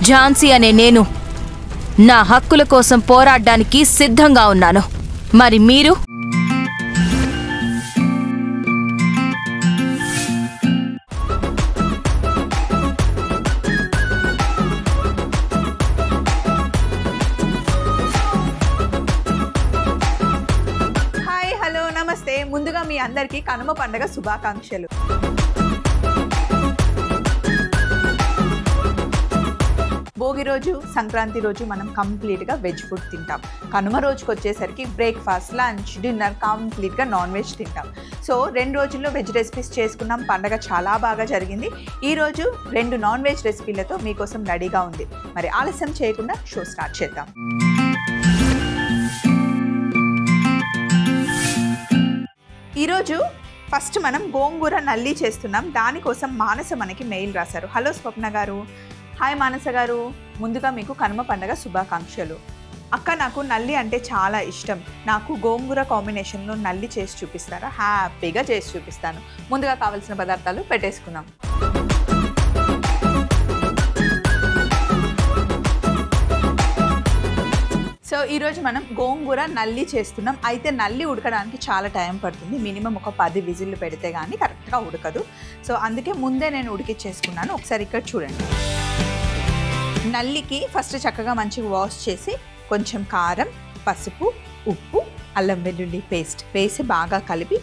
ఝాన్సీ అనే నేను నా హక్కుల కోసం పోరాడడానికి సిద్ధంగా ఉన్నాను. మరి మీరు? హాయ్, హలో, నమస్తే. ముందుగా మీ అందరికీ కనుమ పండుగ శుభాకాంక్షలు. భోగి రోజు, సంక్రాంతి రోజు మనం కంప్లీట్గా వెజ్ ఫుడ్ తింటాం. కనుమ రోజుకి వచ్చేసరికి బ్రేక్ఫాస్ట్, లంచ్, డిన్నర్ కంప్లీట్గా నాన్ వెజ్ తింటాం. సో 2 రోజుల్లో వెజ్ రెసిపీస్ చేసుకున్నాం. పండగ చాలా బాగా జరిగింది. ఈరోజు 2 నాన్ వెజ్ రెసిపీలతో మీకోసం రెడీగా ఉంది. మరి ఆలస్యం చేయకుండా షో స్టార్ట్ చేద్దాం. ఈరోజు ఫస్ట్ మనం గోంగూర నల్లి చేస్తున్నాం. దానికోసం మానస మనకి మెయిల్ రాశారు. హలో స్వప్న గారు. హాయ్ మానస గారు, ముందుగా మీకు కనుమ పండుగ శుభాకాంక్షలు. అక్క, నాకు నల్లి అంటే చాలా ఇష్టం. నాకు గోంగూర కాంబినేషన్లో నల్లి చేసి చూపిస్తారా? హ్యాపీగా చేసి చూపిస్తాను. ముందుగా కావాల్సిన పదార్థాలు పెట్టేసుకుందాం. సో ఈరోజు మనం గోంగూర నల్లి చేస్తున్నాం. అయితే నల్లి ఉడకడానికి చాలా టైం పడుతుంది. మినిమం ఒక 10 విజిల్లు పెడితే కానీ కరెక్ట్గా ఉడకదు. సో అందుకే ముందే నేను ఉడికిచ్చేసుకున్నాను. ఒకసారి ఇక్కడ చూడండి. నల్లికి ఫస్ట్ చక్కగా మంచిగా వాష్ చేసి కొంచెం కారం, పసుపు, ఉప్పు, అల్లం వెల్లుల్లి పేస్ట్ వేసి బాగా కలిపి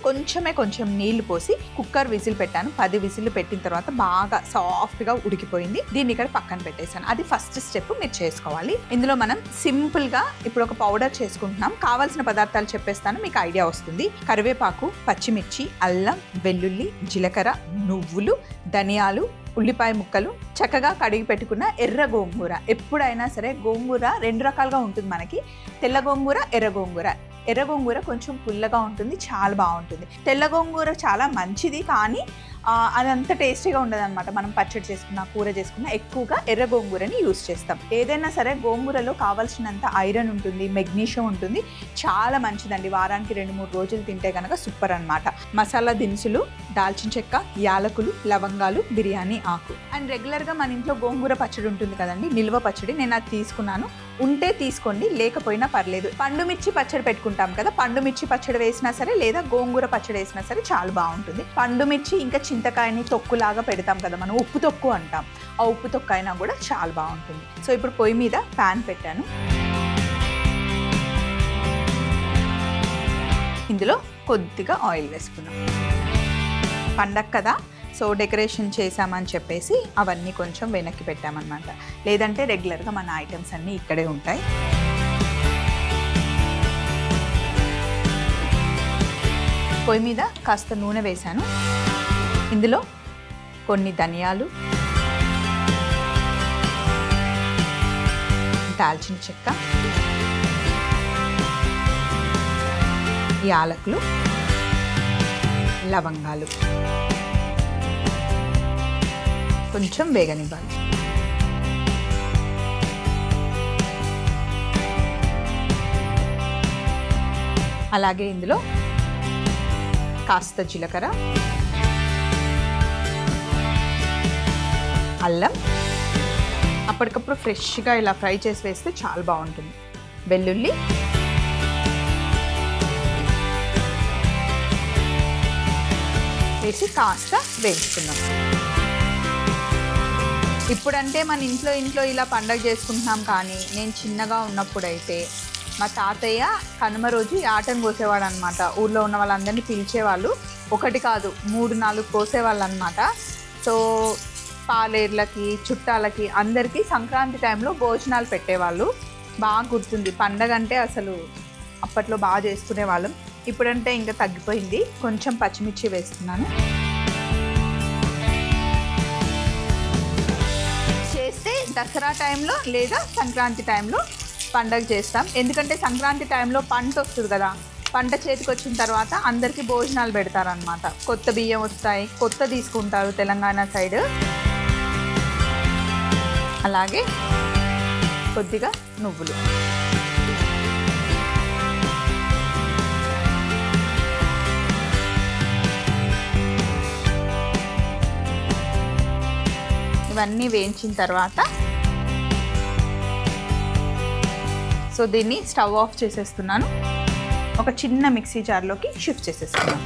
కొంచెం నీళ్లు పోసి కుక్కర్ విజిల్ పెట్టాను. 10 విజిల్లు పెట్టిన తర్వాత బాగా సాఫ్ట్గా ఉడికిపోయింది. దీన్ని ఇక్కడ పక్కన పెట్టేశాను. అది ఫస్ట్ స్టెప్ మీరు చేసుకోవాలి. ఇందులో మనం సింపుల్గా ఇప్పుడు ఒక పౌడర్ చేసుకుంటున్నాం. కావాల్సిన పదార్థాలు చెప్పేస్తాను, మీకు ఐడియా వస్తుంది. కరివేపాకు, పచ్చిమిర్చి, అల్లం వెల్లుల్లి, జీలకర్ర, నువ్వులు, ధనియాలు, ఉల్లిపాయ ముక్కలు, చక్కగా కడిగి పెట్టుకున్న ఎర్ర గోంగూర. ఎప్పుడైనా సరే గోంగూర 2 రకాలుగా ఉంటుంది మనకి. తెల్ల గోంగూర, ఎర్ర గోంగూర. ఎర్ర గోంగూర కొంచెం పుల్లగా ఉంటుంది, చాలా బాగుంటుంది. తెల్ల గోంగూర చాలా మంచిది, కానీ అదంత టేస్టీగా ఉండదు అనమాట. మనం పచ్చడి చేసుకున్న, కూర చేసుకున్న ఎక్కువగా ఎర్ర గోంగూరని యూజ్ చేస్తాం. ఏదైనా సరే గోంగూరలో కావాల్సినంత ఐరన్ ఉంటుంది, మెగ్నీషియం ఉంటుంది. చాలా మంచిదండి. వారానికి 2-3 రోజులు తింటే కనుక సూపర్ అనమాట. మసాలా దినుసులు, దాల్చిన చెక్క, యాలకులు, లవంగాలు, బిర్యానీ ఆకు. అండ్ రెగ్యులర్గా మన ఇంట్లో గోంగూర పచ్చడి ఉంటుంది కదండి, నిల్వ పచ్చడి. నేను అది తీసుకున్నాను. ఉంటే తీసుకోండి, లేకపోయినా పర్లేదు. పండు మిర్చి పచ్చడి పెట్టుకుంటాం కదా, పండు మిర్చి పచ్చడి వేసినా సరే, లేదా గోంగూర పచ్చడి వేసినా సరే చాలా బాగుంటుంది. పండు మిర్చి ఇంకా చింతకాయని తొక్కులాగా పెడతాం కదా మనం, ఉప్పు తొక్కు అంటాం. ఆ ఉప్పు తొక్కు అయినా కూడా చాలా బాగుంటుంది. సో ఇప్పుడు పొయ్యి మీద ప్యాన్ పెట్టాను. ఇందులో కొద్దిగా ఆయిల్ వేసుకున్నాం. పండగ కదా, సో డెకరేషన్ చేసామని చెప్పేసి అవన్నీ కొంచెం వెనక్కి పెట్టామన్నమాట. లేదంటే రెగ్యులర్గా మన ఐటమ్స్ అన్నీ ఇక్కడే ఉంటాయి. పొయ్యి మీద కాస్త నూనె వేశాను. ఇందులో కొన్ని ధనియాలు, దాల్చిన చెక్క, యాలకులు, లవంగాలు కొంచెం వేగనివ్వాలి. అలాగే ఇందులో కాస్త జీలకర్ర, అల్లం, అప్పటికప్పుడు ఫ్రెష్గా ఇలా ఫ్రై చేసి వేస్తే చాలా బాగుంటుంది. వెల్లుల్లి, వేసి కాస్త వేసుకున్నాం. ఇప్పుడంటే మన ఇంట్లో ఇలా పండగ చేసుకుంటున్నాం, కానీ నేను చిన్నగా ఉన్నప్పుడైతే మా తాతయ్య కనుమ రోజు యాటను కోసేవాడు అనమాట. ఊళ్ళో ఉన్న వాళ్ళందరినీ పిలిచేవాళ్ళు. 1 కాదు 3-4 కోసేవాళ్ళు అనమాట. సో పాలేర్లకి, చుట్టాలకి, అందరికీ సంక్రాంతి టైంలో భోజనాలు పెట్టేవాళ్ళు. బాగా గుర్తుంది. పండగ అంటే అసలు అప్పట్లో బాగా చేసుకునే వాళ్ళం. ఇప్పుడంటే ఇంకా తగ్గిపోయింది. కొంచెం పచ్చిమిర్చి వేస్తున్నాను. చేస్తే దసరా టైంలో లేదా సంక్రాంతి టైంలో పండగ చేస్తాం. ఎందుకంటే సంక్రాంతి టైంలో పంట వస్తుంది కదా, పంట చేతికి వచ్చిన తర్వాత అందరికీ భోజనాలు పెడతారనమాట. కొత్త బియ్యం వస్తాయి, కొత్త తీసుకుంటారు తెలంగాణ సైడ్. అలాగే కొద్దిగా నువ్వులు, ఇవన్నీ వేయించిన తర్వాత సో దీన్ని స్టవ్ ఆఫ్ చేసేస్తున్నాను. ఒక చిన్న మిక్సీ జార్లోకి షిఫ్ట్ చేసేస్తున్నాను.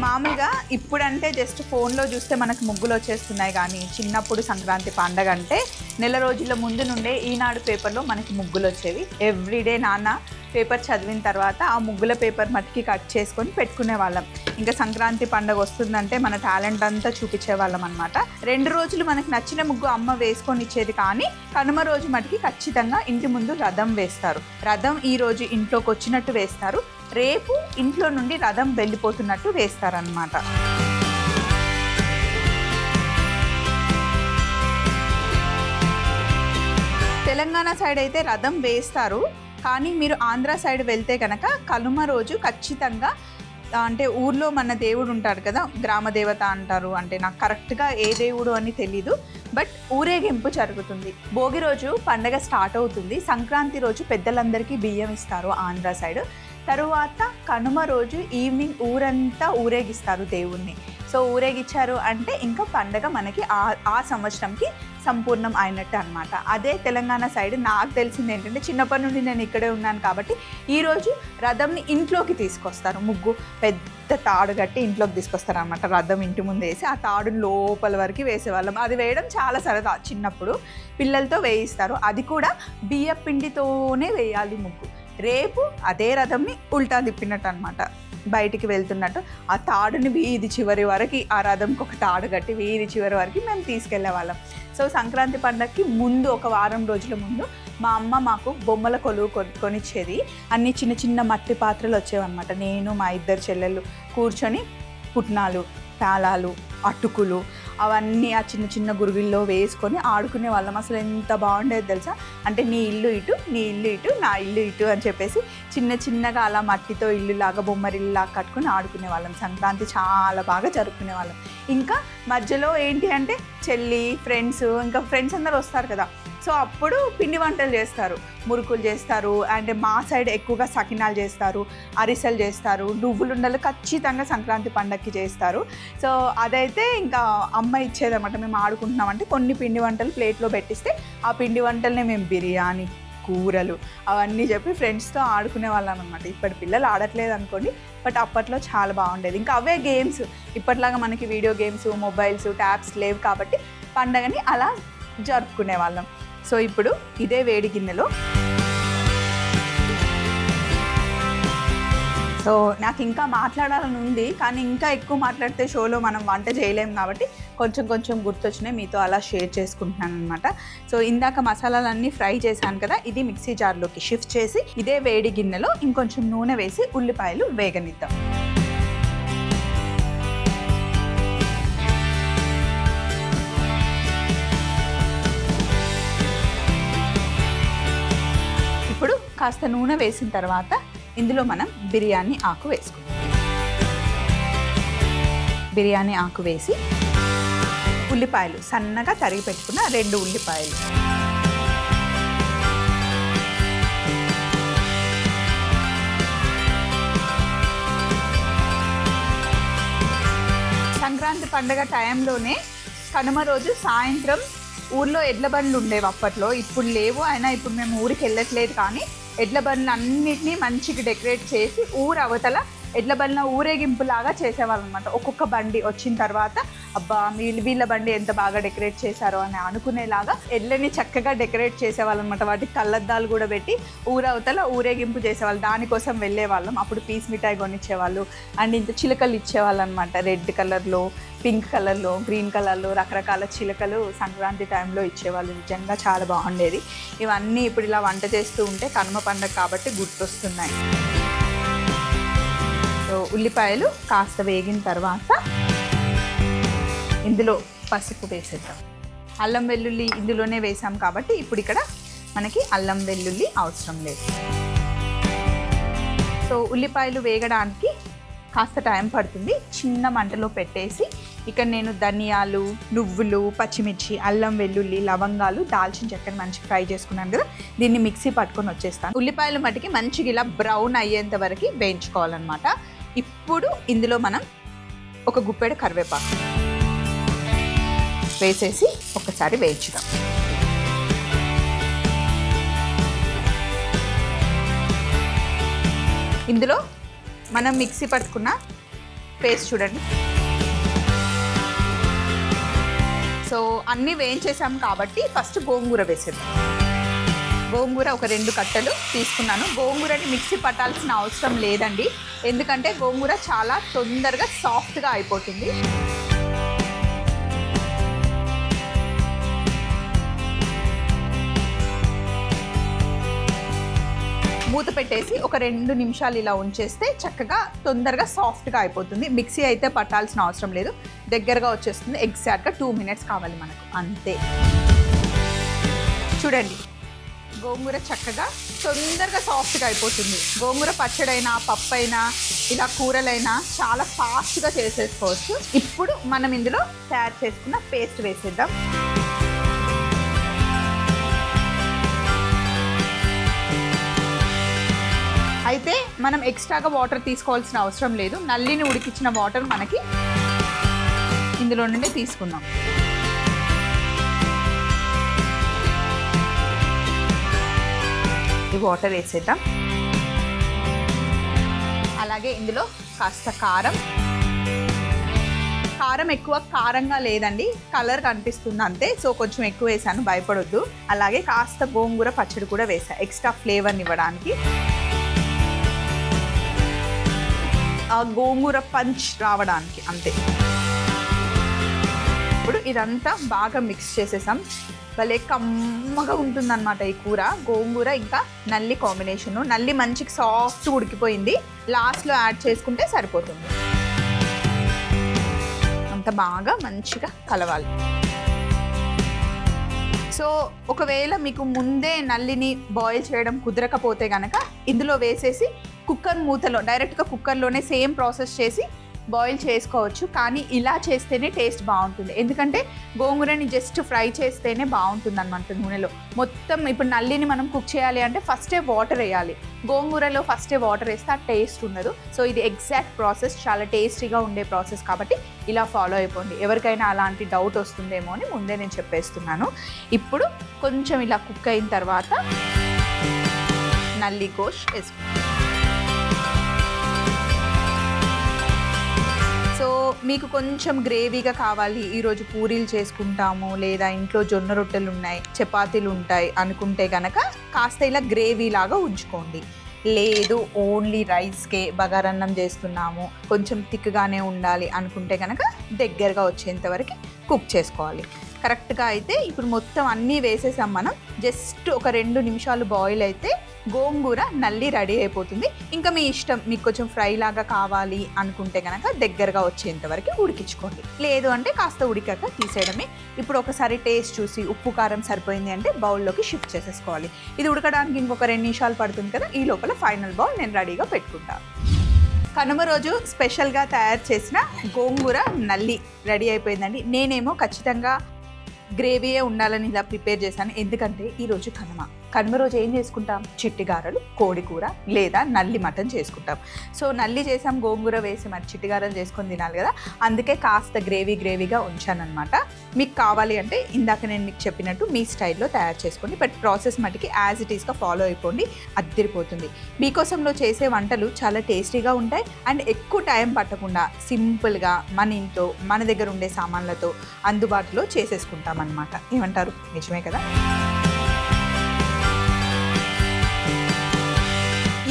మామూలుగా ఇప్పుడంటే జస్ట్ ఫోన్లో చూస్తే మనకు ముగ్గులు వచ్చేస్తున్నాయి, కానీ చిన్నప్పుడు సంక్రాంతి పండగ అంటే నెల రోజుల ముందు నుండే ఈనాడు పేపర్లో మనకి ముగ్గులు వచ్చేవి. ఎవ్రీడే నాన్న పేపర్ చదివిన తర్వాత ఆ ముగ్గుల పేపర్ మట్టికి కట్ చేసుకొని పెట్టుకునే వాళ్ళం. ఇంకా సంక్రాంతి పండుగ వస్తుందంటే మన టాలెంట్ అంతా చూపించే వాళ్ళం అనమాట. 2 రోజులు మనకు నచ్చిన ముగ్గు అమ్మ వేసుకొని ఇచ్చేది, కానీ కనుమ రోజు మటుకి ఖచ్చితంగా ఇంటి ముందు రథం వేస్తారు. రథం ఈ రోజు ఇంట్లోకి వచ్చినట్టు వేస్తారు, రేపు ఇంట్లో నుండి రథం వెళ్ళిపోతున్నట్టు వేస్తారనమాట. తెలంగాణ సైడ్ అయితే రథం వేస్తారు, కానీ మీరు ఆంధ్ర సైడ్ వెళ్తే కనుక కనుమ రోజు ఖచ్చితంగా అంటే ఊర్లో మన దేవుడు ఉంటాడు కదా, గ్రామ దేవత అంటారు, అంటే నాకు కరెక్ట్గా ఏ దేవుడు అని తెలీదు, బట్ ఊరేగింపు జరుగుతుంది. భోగి రోజు పండగ స్టార్ట్ అవుతుంది, సంక్రాంతి రోజు పెద్దలందరికీ బియ్యం ఇస్తారు ఆంధ్ర సైడ్. తరువాత కనుమ రోజు ఈవినింగ్ ఊరంతా ఊరేగిస్తారు దేవుణ్ణి. సో ఊరేగిచ్చారు అంటే ఇంకా పండగ మనకి ఆ సంవత్సరంకి సంపూర్ణం అయినట్టు అనమాట. అదే తెలంగాణ సైడ్ నాకు తెలిసింది ఏంటంటే, చిన్నప్పటి నుండి నేను ఇక్కడే ఉన్నాను కాబట్టి ఈరోజు రథంని ఇంట్లోకి తీసుకొస్తారు. ముగ్గు పెద్ద తాడు కట్టి ఇంట్లోకి తీసుకొస్తారు అనమాట. రథం ఇంటి ముందు వేసి ఆ తాడు లోపల వరకు వేసేవాళ్ళం. అది వేయడం చాలా సరదా, చిన్నప్పుడు పిల్లలతో వేయిస్తారు. అది కూడా బియ్య పిండితోనే వేయాలి ముగ్గు. రేపు అదే రథంని ఉల్టా తిప్పినట్టు అనమాట, బయటికి వెళ్తున్నట్టు ఆ తాడుని వీధి చివరి వరకు, ఆ రథంకి ఒక తాడు కట్టి వీధి చివరి వరకు మేము తీసుకెళ్లే వాళ్ళం. సో సంక్రాంతి పండగకి ముందు ఒక వారం రోజుల ముందు మా అమ్మ మాకు బొమ్మల కొలువు కొనిచ్చేది. అన్ని చిన్న చిన్న మట్టి పాత్రలు వచ్చేవన్నమాట. నేను మా 2 చెల్లెళ్ళు కూర్చొని పుట్నాలు, తాళాలు, అటుకులు అవన్నీ ఆ చిన్న చిన్న గురువిల్లో వేసుకొని ఆడుకునే వాళ్ళం. అసలు ఎంత బాగుండేది తెలుసా, అంటే నీ ఇల్లు ఇటు, నీ ఇల్లు ఇటు, నా ఇల్లు ఇటు అని చెప్పేసి చిన్న చిన్నగా అలా మట్టితో ఇల్లులాగా బొమ్మరిల్లులాగా కట్టుకుని ఆడుకునే వాళ్ళం. సంక్రాంతి చాలా బాగా జరుపుకునే వాళ్ళం. ఇంకా మధ్యలో ఏంటి అంటే చెల్లి, ఫ్రెండ్స్, ఇంకా ఫ్రెండ్స్ అందరూ వస్తారు కదా, సో అప్పుడు పిండి వంటలు చేస్తారు, మురుకులు చేస్తారు, అండ్ మా సైడ్ ఎక్కువగా సకినాలు చేస్తారు, అరిసెలు చేస్తారు, నువ్వులుండలు ఖచ్చితంగా సంక్రాంతి పండగకి చేస్తారు. సో అదైతే ఇంకా అమ్మ ఇచ్చేదన్నమాట. మేము ఆడుకుంటున్నామంటే కొన్ని పిండి వంటలు ప్లేట్లో పెట్టిస్తే ఆ పిండి వంటలనే మేము బిర్యానీ, కూరలు అవన్నీ చెప్పి ఫ్రెండ్స్తో ఆడుకునే వాళ్ళం అనమాట. ఇప్పటి పిల్లలు ఆడట్లేదు అనుకోండి, బట్ అప్పట్లో చాలా బాగుండేది. ఇంకా అవే గేమ్స్, ఇప్పట్లాగా మనకి వీడియో గేమ్స్, మొబైల్స్, ట్యాబ్స్ లేవు కాబట్టి పండగని అలా జరుపుకునే వాళ్ళం. సో ఇప్పుడు ఇదే వేడి గిన్నెలో, సో నాకు ఇంకా మాట్లాడాలని ఉంది, కానీ ఇంకా ఎక్కువ మాట్లాడితే షోలో మనం వంట చేయలేము కాబట్టి కొంచెం కొంచెం గుర్తొచ్చినాయి మీతో అలా షేర్ చేసుకుంటున్నాను అనమాట. సో ఇందాక మసాలాలన్నీ ఫ్రై చేశాను కదా, ఇది మిక్సీ జార్లోకి షిఫ్ట్ చేసి ఇదే వేడి గిన్నెలో ఇంకొంచెం నూనె వేసి ఉల్లిపాయలు వేగనిద్దాం. ఇప్పుడు కాస్త నూనె వేసిన తర్వాత ఇందులో మనం బిర్యానీ ఆకు వేసుకుందాం. బిర్యానీ ఆకు వేసి ఉల్లిపాయలు సన్నగా తరిగి పెట్టుకున్న 2 ఉల్లిపాయలు, సంక్రాంతి పండుగ టైంలోనే కనుమ రోజు సాయంత్రం ఊర్లో ఎడ్ల బండ్లు ఉండేవి అప్పట్లో, ఇప్పుడు లేవు. అయినా ఇప్పుడు మేము ఊరికి వెళ్ళట్లేదు, కానీ ఎడ్ల బండ్లు అన్నిటినీ మంచిగా డెకరేట్ చేసి ఊరు అవతల ఎడ్ల బండ్ల ఊరేగింపులాగా చేసేవాళ్ళం అనమాట. ఒక్కొక్క బండి వచ్చిన తర్వాత అబ్బా వీళ్ళ బండి ఎంత బాగా డెకరేట్ చేశారో అని అనుకునేలాగా ఎడ్లని చక్కగా డెకరేట్ చేసేవాళ్ళం అనమాట. వాటికి కళ్ళద్దాలు కూడా పెట్టి ఊరవతల ఊరేగింపు చేసేవాళ్ళు. దానికోసం వెళ్ళే వాళ్ళం. అప్పుడు పీస్ మిఠాయి కొనిచ్చేవాళ్ళు, అండ్ ఇంత చిలుకలు ఇచ్చేవాళ్ళు అనమాట. రెడ్ కలర్లో, పింక్ కలర్లో, గ్రీన్ కలర్లో రకరకాల చిలుకలు సంక్రాంతి టైంలో ఇచ్చేవాళ్ళు. నిజంగా చాలా బాగుండేది. ఇవన్నీ ఇప్పుడు ఇలా వంట చేస్తూ ఉంటే కనుమ పండుగ కాబట్టి గుర్తొస్తున్నాయి. సో ఉల్లిపాయలు కాస్త వేగిన తర్వాత ఇందులో పసుపు వేసేద్దాం. అల్లం వెల్లుల్లి ఇందులోనే వేసాం కాబట్టి ఇప్పుడు ఇక్కడ మనకి అల్లం వెల్లుల్లి అవసరం లేదు. సో ఉల్లిపాయలు వేగడానికి కాస్త టైం పడుతుంది. చిన్న మంటలో పెట్టేసి ఇక్కడ నేను ధనియాలు, నువ్వులు, పచ్చిమిర్చి, అల్లం వెల్లుల్లి, లవంగాలు, దాల్చిన చెక్కని మంచిగా ఫ్రై చేసుకున్నాను కదా, దీన్ని మిక్సీ పట్టుకొని వచ్చేస్తాను. ఉల్లిపాయలు మటుకి మంచిగా ఇలా బ్రౌన్ అయ్యేంత వరకు వేయించుకోవాలన్నమాట. ఇప్పుడు ఇందులో మనం ఒక గుప్పెడు కరివేపాకు వేసేసి ఒకసారి వేయించుదాం. ఇందులో మనం మిక్సీ పట్టుకున్న పేస్ట్ చూడండి. సో అన్నీ వేయించేసాము కాబట్టి ఫస్ట్ గోంగూర వేసేద్దాం. గోంగూర ఒక 2 కట్టలు తీసుకున్నాను. గోంగూరని మిక్సీ పట్టాల్సిన అవసరం లేదండి, ఎందుకంటే గోంగూర చాలా తొందరగా సాఫ్ట్గా అయిపోతుంది. మూత పెట్టేసి ఒక 2 నిమిషాలు ఇలా ఉంచేస్తే చక్కగా తొందరగా సాఫ్ట్గా అయిపోతుంది. మిక్సీ అయితే పట్టాల్సిన అవసరం లేదు, దగ్గరగా వచ్చేస్తుంది. ఎగ్జాక్ట్గా 2 మినిట్స్ కావాలి మనకు, అంతే. చూడండి, గోంగూర చక్కగా తొందరగా సాఫ్ట్గా అయిపోతుంది. గోంగూర పచ్చడైనా పప్పు అయినా ఇలా కూరలైనా చాలా ఫాస్ట్గా చేసేసుకోవచ్చు. ఇప్పుడు మనం ఇందులో తయారు చేసుకున్న పేస్ట్ వేసేద్దాం. అయితే మనం ఎక్స్ట్రాగా వాటర్ తీసుకోవాల్సిన అవసరం లేదు. నల్లిని ఉడికించిన వాటర్ మనకి ఇందులో నుండి తీసుకుందాం. ఈ వాటర్ వేసేద్దాం. అలాగే ఇందులో కాస్త కారం. కారం ఎక్కువ కారంగా లేదండి, కలర్ కనిపిస్తుంది అంతే. సో కొంచెం ఎక్కువ వేసాను, భయపడొద్దు. అలాగే కాస్త గోంగూర పచ్చడి కూడా వేసా, ఎక్స్ట్రా ఫ్లేవర్ని ఇవ్వడానికి. ఆ గోంగూర పంచ్ రావడానికి అంతే. ఇప్పుడు ఇదంతా బాగా మిక్స్ చేసేసాం. భలే కమ్మగా ఉంటుందన్నమాట ఈ కూర. గోంగూర ఇంకా నల్లి కాంబినేషను. నల్లి మంచిగా సాఫ్ట్ ఉడికిపోయింది, లాస్ట్లో యాడ్ చేసుకుంటే సరిపోతుంది. అంత బాగా మంచిగా కలవాలి. సో ఒకవేళ మీకు ముందే నల్లిని బాయిల్ చేయడం కుదరకపోతే కనుక ఇందులో వేసేసి కుక్కర్ మూతలో డైరెక్ట్గా కుక్కర్లోనే సేమ్ ప్రాసెస్ చేసి బాయిల్ చేసుకోవచ్చు. కానీ ఇలా చేస్తేనే టేస్ట్ బాగుంటుంది, ఎందుకంటే గోంగూరని జస్ట్ ఫ్రై చేస్తేనే బాగుంటుంది అన్నమాట నూనెలో. మొత్తం ఇప్పుడు నల్లిని మనం కుక్ చేయాలి అంటే ఫస్టే వాటర్ వేయాలి. గోంగూరలో ఫస్టే వాటర్ వేస్తే ఆ టేస్ట్ ఉండదు. సో ఇది ఎగ్జాక్ట్ ప్రాసెస్, చాలా టేస్టీగా ఉండే ప్రాసెస్ కాబట్టి ఇలా ఫాలో అయిపోండి. ఎవరికైనా అలాంటి డౌట్ వస్తుందేమో అని ముందే నేను చెప్పేస్తున్నాను. ఇప్పుడు కొంచెం ఇలా కుక్ అయిన తర్వాత నల్లి గోష్ వేసుకుంటాం. సో మీకు కొంచెం గ్రేవీగా కావాలి, ఈరోజు పూరీలు చేసుకుంటాము లేదా ఇంట్లో జొన్న రొట్టెలు ఉన్నాయి, చపాతీలు ఉంటాయి అనుకుంటే కనుక కాస్త ఇలా గ్రేవీ లాగా ఉంచుకోండి. లేదు ఓన్లీ రైస్కే బగారన్నం చేస్తున్నాము, కొంచెం థిక్గానే ఉండాలి అనుకుంటే కనుక దగ్గరగా వచ్చేంత వరకు కుక్ చేసుకోవాలి. కరెక్ట్గా అయితే ఇప్పుడు మొత్తం అన్నీ వేసేసాం మనం. జస్ట్ ఒక 2 నిమిషాలు బాయిల్ అయితే గోంగూర నల్లి రెడీ అయిపోతుంది. ఇంకా మీ ఇష్టం, మీకు కొంచెం ఫ్రై లాగా కావాలి అనుకుంటే కనుక దగ్గరగా వచ్చేంత వరకు ఉడికించుకోండి. లేదు అంటే కాస్త ఉడికాక తీసేయడమే. ఇప్పుడు ఒకసారి టేస్ట్ చూసి ఉప్పు కారం సరిపోయింది అంటే బౌల్లోకి షిఫ్ట్ చేసేసుకోవాలి. ఇది ఉడకడానికి ఇంకొక 2 నిమిషాలు పడుతుంది కదా, ఈ లోపల ఫైనల్ బౌల్ నేను రెడీగా పెట్టుకుంటాను. కనుమ రోజు స్పెషల్గా తయారు చేసిన గోంగూర నల్లి రెడీ అయిపోయిందండి. నేనేమో ఖచ్చితంగా గ్రేవీయే ఉండాలని ఇలా ప్రిపేర్ చేశాను, ఎందుకంటే ఈరోజు కనుమ రోజు ఏం చేసుకుంటాం, చిట్టిగారలు, కోడికూర లేదా నల్లి మటన్ చేసుకుంటాం. సో నల్లి చేసాం, గోంగూర వేసి మరి చిట్టిగారలు చేసుకొని తినాలి కదా, అందుకే కాస్త గ్రేవీగా ఉంచానన్నమాట. మీకు కావాలి అంటే ఇందాక నేను మీకు చెప్పినట్టు మీ స్టైల్లో తయారు చేసుకోండి, బట్ ప్రాసెస్ మటుకి యాజ్ ఇట్ ఈస్గా ఫాలో అయిపోండి, అద్దరిపోతుంది. మీకోసంలో చేసే వంటలు చాలా టేస్టీగా ఉంటాయి అండ్ ఎక్కువ టైం పట్టకుండా సింపుల్గా మన ఇంట్లో మన దగ్గర ఉండే సామాన్లతో అందుబాటులో చేసేసుకుంటాం అన్నమాట. ఏమంటారు, నిజమే కదా?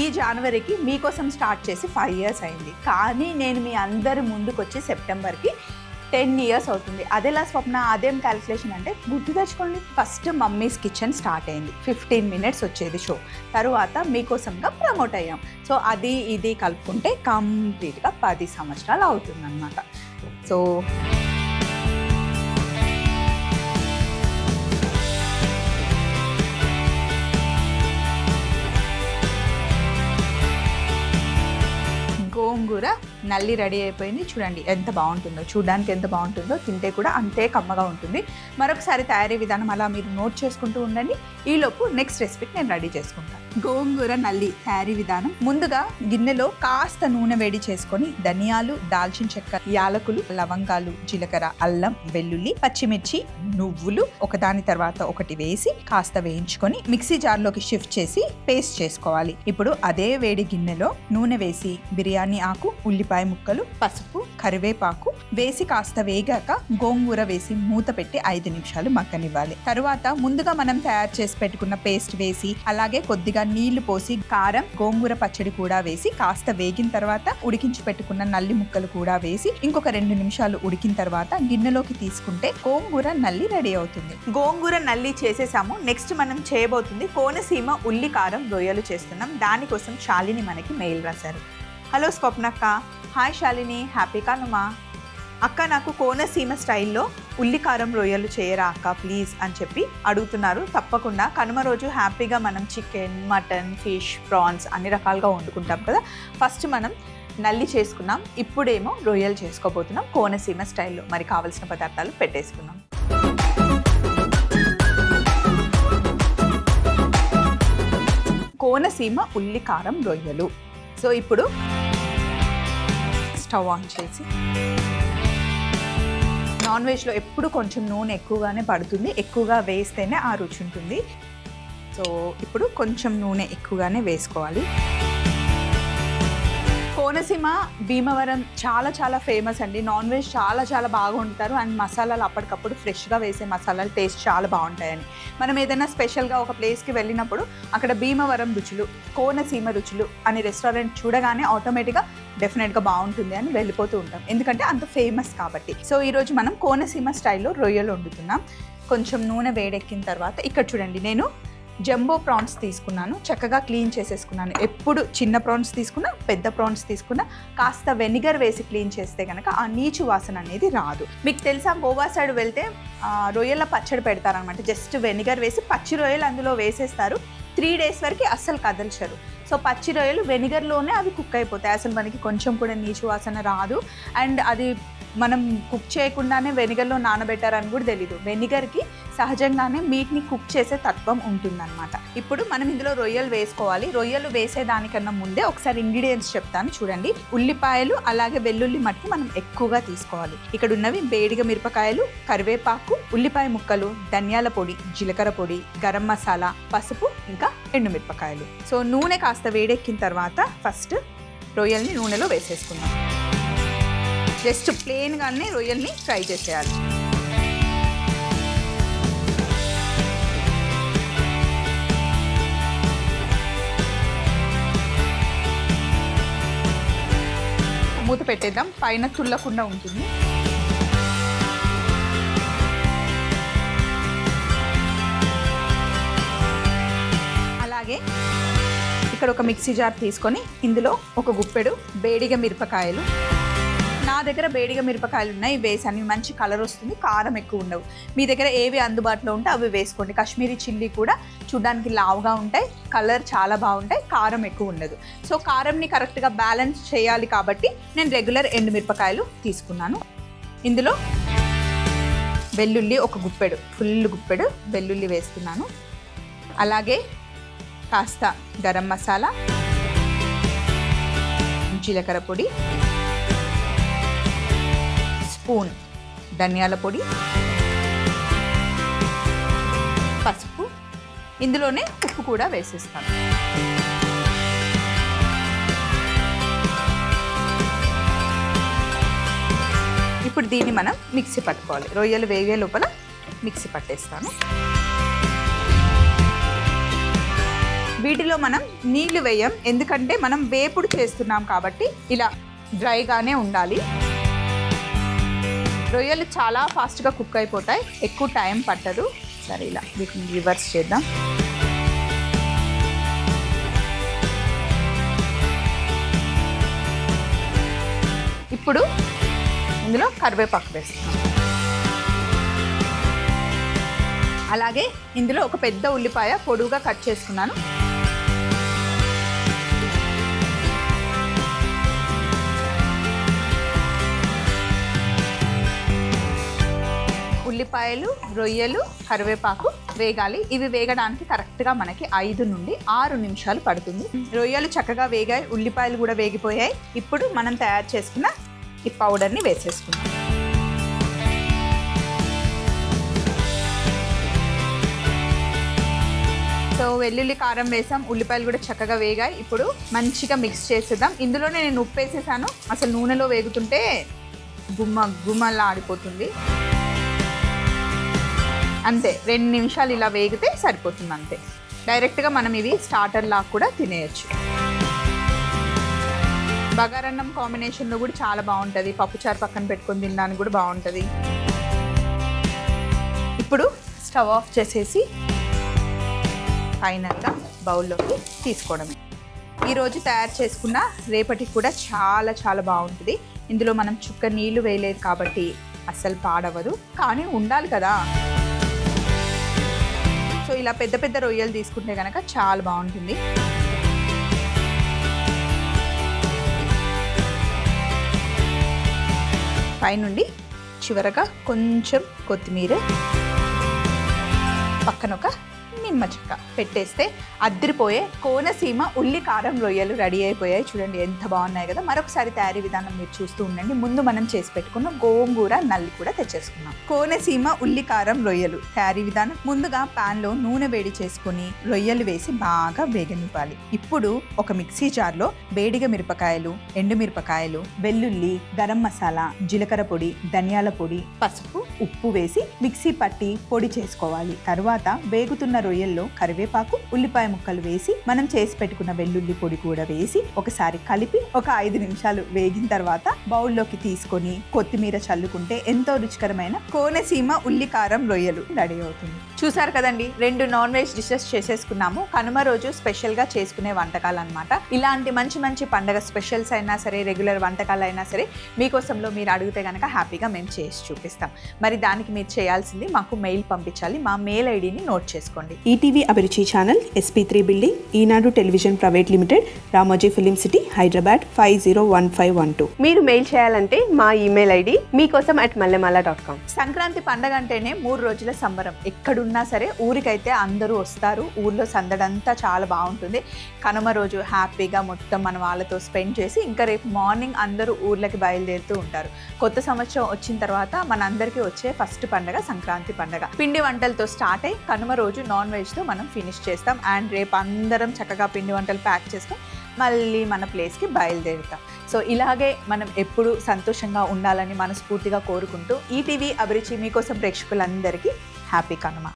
ఈ జనవరికి మీకోసం స్టార్ట్ చేసి 5 years అయింది, కానీ నేను మీ అందరి ముందుకు వచ్చి సెప్టెంబర్కి 10 years అవుతుంది. అదేలా స్వప్న, అదేం క్యాలిక్యులేషన్ అంటే గుర్తు తెచ్చుకోండి. ఫస్ట్ మమ్మీస్ కిచెన్ స్టార్ట్ అయింది, 15 minutes వచ్చేది షో. తర్వాత మీకోసంగా ప్రమోట్ అయ్యాం. సో అది ఇది కలుపుకుంటే కంప్లీట్గా 10 సంవత్సరాలు అవుతుంది అన్నమాట. సో గోంగూర నల్లి రెడీ అయిపోయింది. చూడండి ఎంత బాగుంటుందో, చూడడానికి ఎంత బాగుంటుందో, తింటే కూడా అంతే కమ్మగా ఉంటుంది. మరొకసారి తయారీ విధానం అలా మీరు నోట్ చేసుకుంటూ ఉండండి. ఈలోపు నెక్స్ట్ రెసిపీకి నేను రెడీ చేసుకుంటాను. గోంగూర నల్లి తయారీ విధానం. ముందుగా గిన్నెలో కాస్త నూనె వేడి చేసుకొని ధనియాలు, దాల్చిన చెక్క, యాలకులు, లవంగాలు, జీలకర్ర, అల్లం, వెల్లుల్లి, పచ్చిమిర్చి, నువ్వులు ఒకదాని తర్వాత ఒకటి వేసి కాస్త వేయించుకొని మిక్సీ జార్లోకి షిఫ్ట్ చేసి పేస్ట్ చేసుకోవాలి. ఇప్పుడు అదే వేడి గిన్నెలో నూనె వేసి బిర్యానీ ఆకు, ఉల్లిపాయ ముక్కలు, పసుపు, కరివేపాకు వేసి కాస్త వేగాక గోంగూర వేసి మూత పెట్టి 5 నిమిషాలు మగ్గనివ్వాలి. తరువాత ముందుగా మనం తయారు చేసి పెట్టుకున్న పేస్ట్ వేసి అలాగే కొద్దిగా నీళ్లు పోసి కారం, గోంగూర పచ్చడి కూడా వేసి కాస్త వేగిన తర్వాత ఉడికించి పెట్టుకున్న నల్లి ముక్కలు కూడా వేసి ఇంకొక 2 నిమిషాలు ఉడికిన తర్వాత గిన్నెలోకి తీసుకుంటే గోంగూర నల్లి రెడీ అవుతుంది. గోంగూర నల్లి చేసేసాము. నెక్స్ట్ మనం చేయబోతుంది కోనసీమ ఉల్లి కారం రొయ్యలు చేస్తున్నాం. దానికోసం శాలిని మనకి మెయిల్ రాశారు. హలో స్వప్నక్క, హాయ్ శాలిని, హ్యాపీ కానుమా. అక్క నాకు కోనసీమ స్టైల్లో ఉల్లికారం రొయ్యలు చేయరా అక్క ప్లీజ్ అని చెప్పి అడుగుతున్నారు. తప్పకుండా కనుమ రోజు హ్యాపీగా మనం చికెన్, మటన్, ఫిష్, ప్రాన్స్ అన్ని రకాలుగా వండుకుంటాం కదా. ఫస్ట్ మనం నల్లి చేసుకున్నాం, ఇప్పుడేమో రొయ్యలు చేసుకోబోతున్నాం కోనసీమ స్టైల్లో. మరి కావలసిన పదార్థాలు పెట్టేసుకున్నాం. కోనసీమ ఉల్లికారం రొయ్యలు. సో ఇప్పుడు స్టవ్ ఆన్ చేసి, నాన్ వెజ్లో ఎప్పుడు కొంచెం నూనె ఎక్కువగానే పడుతుంది, ఎక్కువగా వేస్తేనే ఆ రుచి ఉంటుంది. సో ఇప్పుడు కొంచెం నూనె ఎక్కువగానే వేసుకోవాలి. కోనసీమ, భీమవరం చాలా ఫేమస్ అండి. నాన్ వెజ్ చాలా బాగా వండుతారు. అండ్ మసాలాలు అప్పటికప్పుడు ఫ్రెష్గా వేసే మసాలాలు టేస్ట్ చాలా బాగుంటాయని. మనం ఏదైనా స్పెషల్గా ఒక ప్లేస్కి వెళ్ళినప్పుడు అక్కడ భీమవరం రుచులు, కోనసీమ రుచులు అని రెస్టారెంట్ చూడగానే ఆటోమేటిక్గా డెఫినెట్గా బాగుంటుంది అని వెళ్ళిపోతూ ఉంటాం, ఎందుకంటే అంత ఫేమస్ కాబట్టి. సో ఈరోజు మనం కోనసీమ స్టైల్లో రొయ్యలు వండుతున్నాం. కొంచెం నూనె వేడెక్కిన తర్వాత ఇక్కడ చూడండి, నేను జంబో ప్రాన్స్ తీసుకున్నాను, చక్కగా క్లీన్ చేసేసుకున్నాను. ఎప్పుడు చిన్న ప్రాన్స్ తీసుకున్నా, పెద్ద ప్రాన్స్ తీసుకున్నా కాస్త వెనిగర్ వేసి క్లీన్ చేస్తే కనుక ఆ నీచు వాసన అనేది రాదు. మీకు తెలుసా, గోవా సైడ్ వెళ్తే రొయ్యల పచ్చడి పెడతారనమాట. జస్ట్ వెనిగర్ వేసి పచ్చి రొయ్యలు అందులో వేసేస్తారు. 3 days వరకు అస్సలు కదల్చరు. సో పచ్చి రొయ్యలు వెనిగర్లోనే అవి కుక్ అయిపోతాయి. అసలు మనకి కొంచెం కూడా నీచు వాసన రాదు. అండ్ అది మనం కుక్ చేయకుండానే వెనిగర్లో నానబెట్టారని కూడా తెలీదు. వెనిగర్కి సహజంగానే మీట్ని కుక్ చేసే తత్వం ఉంటుందన్నమాట. ఇప్పుడు మనం ఇందులో రొయ్యలు వేసుకోవాలి. రొయ్యలు వేసేదానికన్నా ముందే ఒకసారి ఇంగ్రీడియంట్స్ చెప్తాను చూడండి. ఉల్లిపాయలు అలాగే వెల్లుల్లి మట్టుకు మనం ఎక్కువగా తీసుకోవాలి. ఇక్కడ ఉన్నవి వేడిగ మిరపకాయలు, కరివేపాకు, ఉల్లిపాయ ముక్కలు, ధనియాల పొడి, జీలకర్ర పొడి, గరం మసాలా, పసుపు, ఇంకా ఎండుమిరపకాయలు. సో నూనె కాస్త వేడెక్కిన తర్వాత ఫస్ట్ రొయ్యల్ని నూనెలో వేసేసుకుందాం. జస్ట్ ప్లెయిన్గానే రొయ్యల్ని ఫ్రై చేసేయాలి. మూత పెట్టేద్దాం, పైన తుల్లకుండా ఉంటుంది. అలాగే ఇక్కడ ఒక మిక్సీ జార్ తీసుకొని ఇందులో ఒక గుప్పెడు వేడిగ మిరపకాయలు, నా దగ్గర వేడిగ మిరపకాయలు ఉన్నాయి, వేసాను. మంచి కలర్ వస్తుంది, కారం ఎక్కువ ఉండవు. మీ దగ్గర ఏవి అందుబాటులో ఉంటే అవి వేసుకోండి. కాశ్మీరీ చిల్లీ కూడా చూడడానికి లావుగా ఉంటాయి, కలర్ చాలా బాగుంటాయి, కారం ఎక్కువ ఉండదు. సో కారంని కరెక్ట్గా బ్యాలెన్స్ చేయాలి కాబట్టి నేను రెగ్యులర్ ఎండుమిరపకాయలు తీసుకున్నాను. ఇందులో వెల్లుల్లి ఒక గుప్పెడు, ఫుల్ గుప్పెడు వెల్లుల్లి వేస్తున్నాను. అలాగే కాస్త గరం మసాలా, జీలకర్ర పొడి, స్పూన్ ధనియాల పొడి, పసుపు, ఇందులోనే ఉప్పు కూడా వేసేస్తాను. ఇప్పుడు దీన్ని మనం మిక్సీ పట్టుకోవాలి. రొయ్యలు వేగే లోపల మిక్సీ పట్టేస్తాను. వీటిలో మనం నీళ్లు వేయం, ఎందుకంటే మనం వేపుడు చేస్తున్నాం కాబట్టి ఇలా డ్రైగానే ఉండాలి. రొయ్యలు చాలా ఫాస్ట్గా కుక్ అయిపోతాయి, ఎక్కువ టైం పట్టదు. సరే ఇలా వీటిని రివర్స్ చేద్దాం. ఇప్పుడు ఇందులో కరివేపాకు వేస్తున్నాం. అలాగే ఇందులో ఒక పెద్ద ఉల్లిపాయ పొడువుగా కట్ చేసుకున్నాను. ఉల్లిపాయలు, రొయ్యలు, కరివేపాకు వేగాలి. ఇవి వేగడానికి కరెక్ట్గా మనకి 5 నుండి 6 నిమిషాలు పడుతుంది. రొయ్యలు చక్కగా వేగాయి, ఉల్లిపాయలు కూడా వేగిపోయాయి. ఇప్పుడు మనం తయారు చేసుకున్న ఈ పౌడర్ని వేసేసుకుందాం. సో వెల్లుల్లి కారం వేసాం, ఉల్లిపాయలు కూడా చక్కగా వేగాయి. ఇప్పుడు మంచిగా మిక్స్ చేసేద్దాం. ఇందులోనే నేను ఉప్పు వేసేసాను. అసలు నూనెలో వేగుతుంటే గుమ్మలా ఆడిపోతుంది. అంతే, 2 నిమిషాలు ఇలా వేగితే సరిపోతుంది. అంతే, డైరెక్ట్గా మనం ఇవి స్టార్టర్ లాగా కూడా తినేయచ్చు. బగారన్నం కాంబినేషన్లో కూడా చాలా బాగుంటుంది. పప్పుచారు పక్కన పెట్టుకొని తినడానికి కూడా బాగుంటుంది. ఇప్పుడు స్టవ్ ఆఫ్ చేసేసి ఫైనల్గా బౌల్లోకి తీసుకోవడమే. ఈరోజు తయారు చేసుకున్న రేపటికి కూడా చాలా చాలా బాగుంటుంది. ఇందులో మనం చుక్క నీళ్లు వేయలేదు కాబట్టి అస్సలు పాడవదు, కానీ ఉండాలి కదా. సో ఇలా పెద్ద పెద్ద రొయ్యలు తీసుకుంటే కనుక చాలా బాగుంటుంది. పైనుండి చివరగా కొంచెం కొత్తిమీర, పక్కన ఒక నిమ్మ చెక్క పెట్టేస్తే అద్దరిపోయే కోనసీమ ఉల్లి కారం రొయ్యలు రెడీ అయిపోయాయి. చూడండి ఎంత బాగున్నాయి కదా. మరొకసారి తయారీ విధానం మీరు చూస్తూ ఉండండి. ముందు మనం చేసి పెట్టుకున్న గోంగూర నల్లి కూడా తెచ్చేసుకున్నాం. కోనసీమ ఉల్లి కారం రొయ్యలు తయారీ విధానం: ముందుగా పాన్లో నూనె వేడి చేసుకుని రొయ్యలు వేసి బాగా వేగనివ్వాలి. ఇప్పుడు ఒక మిక్సీ జార్లో వేడిగా మిరపకాయలు, ఎండుమిరపకాయలు, వెల్లుల్లి, గరం మసాలా, జీలకర్ర పొడి, ధనియాల పొడి, పసుపు, ఉప్పు వేసి మిక్సీ పట్టి పొడి చేసుకోవాలి. తర్వాత వేగుతున్న రొయ్యల్లో కరివేపాకు, ఉల్లిపాయ ముక్కలు వేసి మనం చేసి పెట్టుకున్న వెల్లుల్లి పొడి కూడా వేసి ఒకసారి కలిపి ఒక 5 నిమిషాలు వేగిన తర్వాత బౌల్లోకి తీసుకొని కొత్తిమీర చల్లుకుంటే ఎంతో రుచికరమైన కోనసీమ ఉల్లి కారం రొయ్యలు రెడీ అవుతుంది. చూసారు కదండి, 2 నాన్ వెజ్ డిషెస్ చేసేసుకున్నాము. కనుమ రోజు స్పెషల్గా చేసుకునే వంటకాలు అనమాట. ఇలాంటి మంచి మంచి పండగ స్పెషల్స్ అయినా సరే, రెగ్యులర్ వంటకాలు అయినా సరే మీకోసంలో మీరు అడిగితే కనుక హ్యాపీగా మేము చేసి చూపిస్తాం. మరి దానికి మీరు చేయాల్సింది మాకు మెయిల్ పంపించాలి. మా మెయిల్ ఐడిని నోట్ చేసుకోండి. ETV Abhiruchi channel, SP3 building, Eenadu television private limited, Ramoji film city, Hyderabad 501512. మీరు మెయిల్ చేయాలంటే మా ఈమెయిల్ ఐడి meekossam@mallemala.com. సంక్రాంతి పండగ అంటేనే 3 రోజుల సంబరం. ఎక్కడున్నా సరే ఊరికైతే అందరూ వస్తారు. ఊర్లో సందడంతా చాలా బాగుంటుంది. కనుమ రోజు హ్యాపీగా మొత్తం మన వాళ్ళతో స్పెండ్ చేసి ఇంకా రేపు మార్నింగ్ అందరూ ఊర్లకి బయలుదేరుతూ ఉంటారు. కొత్త సంవత్సరం వచ్చిన తర్వాత మనందరికీ వచ్చే ఫస్ట్ పండగ సంక్రాంతి పండగ. పిండి వంటలతో స్టార్ట్ అయ్యి కనుమ రోజు నాన్ వెజ్తో మనం ఫినిష్ చేస్తాం. అండ్ రేపు అందరం చక్కగా పిండి వంటలు ప్యాక్ చేసుకొని మళ్ళీ మన ప్లేస్కి బయలుదేరుతాం. సో ఇలాగే మనం ఎప్పుడూ సంతోషంగా ఉండాలని మనస్ఫూర్తిగా కోరుకుంటూ ఈటీవీ అభిరుచి మీకోసం ప్రేక్షకులందరికీ హ్యాపీ కనుమ.